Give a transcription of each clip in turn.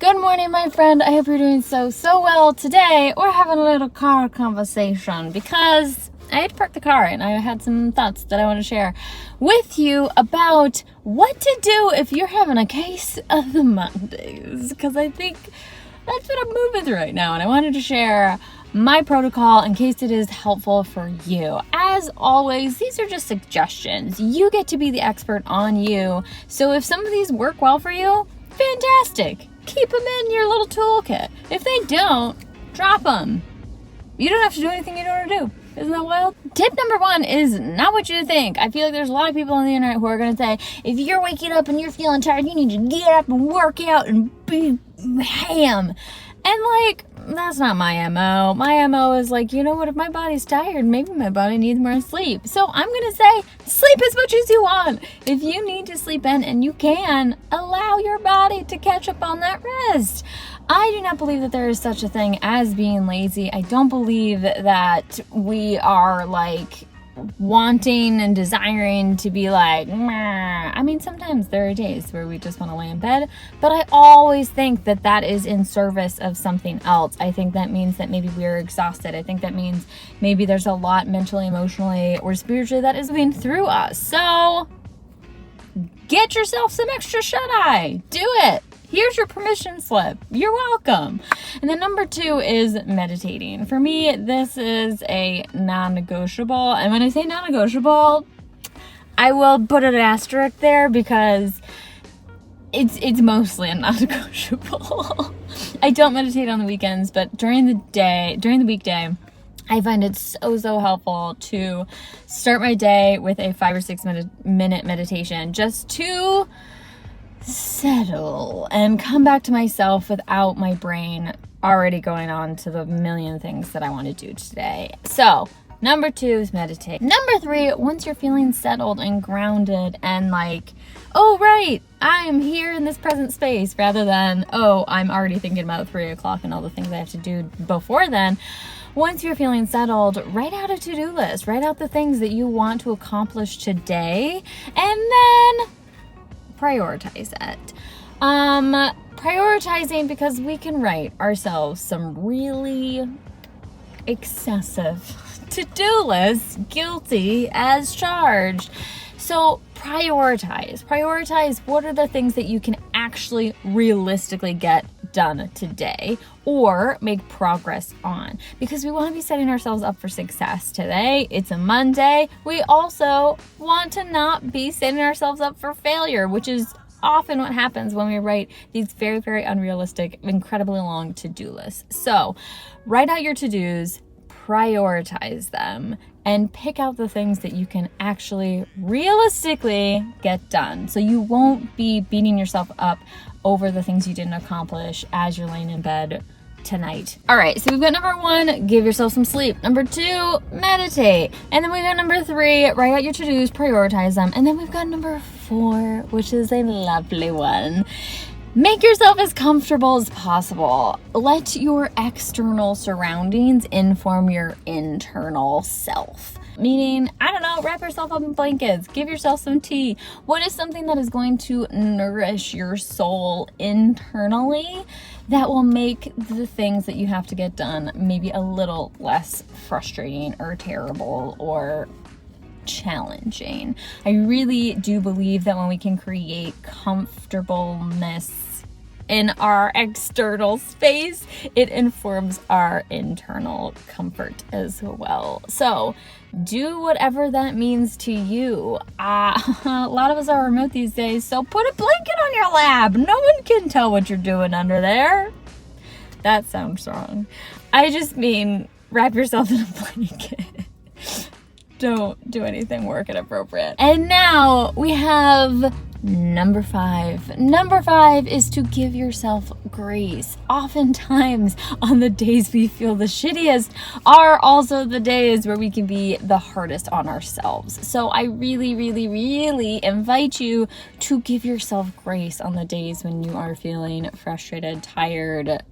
Good morning, my friend. I hope you're doing so well. Today, we're having a little car conversation because I had to park the car and I had some thoughts that I want to share with you about what to do if you're having a case of the Mondays, because I think that's what I'm moving through right now, and I wanted to share my protocol in case it is helpful for you. As always, these are just suggestions. You get to be the expert on you. So if some of these work well for you, fantastic. Keep them in your little toolkit. If they don't, drop them. You don't have to do anything you don't want to do. Isn't that wild? Tip number 1 is not what you think. I feel like there's a lot of people on the internet who are going to say, if you're waking up and you're feeling tired, you need to get up and work out and be ham. And that's not my MO. My MO is you know what? If my body's tired, maybe my body needs more sleep. So I'm going to say, sleep as much as you want. If you need to sleep in and you can, allow your body to catch up on that rest. I do not believe that there is such a thing as being lazy. I don't believe that we are wanting and desiring to be meh. I mean, sometimes there are days where we just want to lay in bed, but I always think that that is in service of something else. I think that means that maybe we're exhausted. I think that means maybe there's a lot mentally, emotionally, or spiritually that is moving through us. So get yourself some extra shut-eye. Do it. Here's your permission slip. You're welcome. And then number 2 is meditating. For me, this is a non-negotiable. And when I say non-negotiable, I will put an asterisk there because it's mostly a non-negotiable. I don't meditate on the weekends, but during the weekday, I find it so helpful to start my day with a 5 or 6 minute meditation just to settle and come back to myself without my brain already going on to the million things that I want to do today. So number 2 is meditate. Number 3, once you're feeling settled and grounded and oh right, I am here in this present space, rather than I'm already thinking about 3 o'clock and all the things I have to do before then. Once you're feeling settled, write out a to-do list. Write out the things that you want to accomplish today, and then prioritize it. Prioritizing, because we can write ourselves some really excessive to-do lists, guilty as charged. So prioritize what are the things that you can actually realistically get done today or make progress on, because we want to be setting ourselves up for success today. It's a Monday. We also want to not be setting ourselves up for failure, which is often what happens when we write these very, very unrealistic, incredibly long to-do lists. So write out your to-dos, prioritize them, and pick out the things that you can actually realistically get done. So you won't be beating yourself up over the things you didn't accomplish as you're laying in bed tonight. All right, so we've got number 1, give yourself some sleep. Number 2, meditate. And then we got number 3, write out your to-dos, prioritize them. And then we've got number 4, which is a lovely one. Make yourself as comfortable as possible. Let your external surroundings inform your internal self. Meaning, wrap yourself up in blankets, give yourself some tea. What is something that is going to nourish your soul internally that will make the things that you have to get done maybe a little less frustrating or terrible or challenging? I really do believe that when we can create comfortableness in our external space, it informs our internal comfort as well. So do whatever that means to you. A lot of us are remote these days, so put a blanket on your lap. No one can tell what you're doing under there. That sounds wrong. I just mean wrap yourself in a blanket. Don't do anything work inappropriate. And now we have number 5. Number 5 is to give yourself grace. Oftentimes, on the days we feel the shittiest are also the days where we can be the hardest on ourselves. So I really, really, really invite you to give yourself grace on the days when you are feeling frustrated, tired,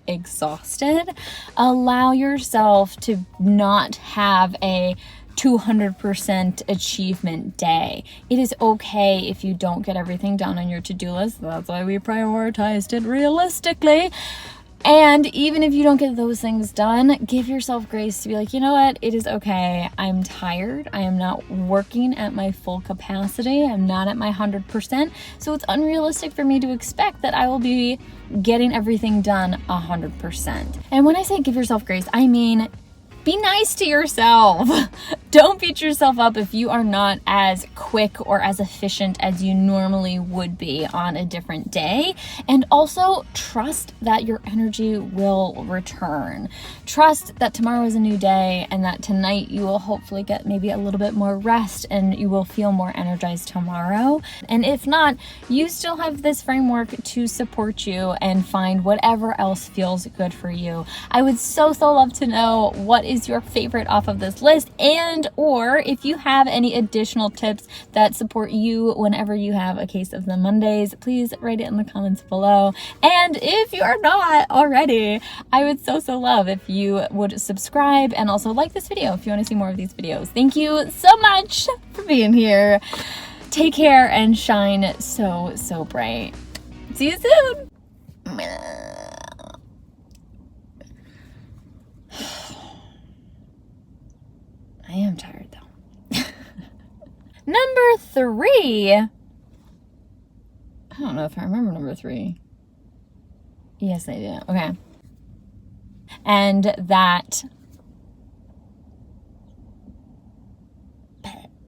exhausted. Allow yourself to not have a 200% achievement day. It is okay if you don't get everything done on your to-do list. That's why we prioritized it realistically. And even if you don't get those things done, give yourself grace to be like, you know what? It is okay. I'm tired. I am not working at my full capacity. I'm not at my 100%. So it's unrealistic for me to expect that I will be getting everything done 100%. And when I say give yourself grace, I mean, be nice to yourself. Don't beat yourself up if you are not as quick or as efficient as you normally would be on a different day. And also trust that your energy will return. Trust that tomorrow is a new day and that tonight you will hopefully get maybe a little bit more rest and you will feel more energized tomorrow. And if not, you still have this framework to support you and find whatever else feels good for you. I would so love to know what is your favorite off of this list, and or if you have any additional tips that support you whenever you have a case of the Mondays, please write it in the comments below. And if you're not already, I would so love if you would subscribe and also like this video if you want to see more of these videos. Thank you so much for being here. Take care and shine so bright. See you soon. I am tired though. Number 3. I don't know if I remember number 3. Yes, I do. Okay. And that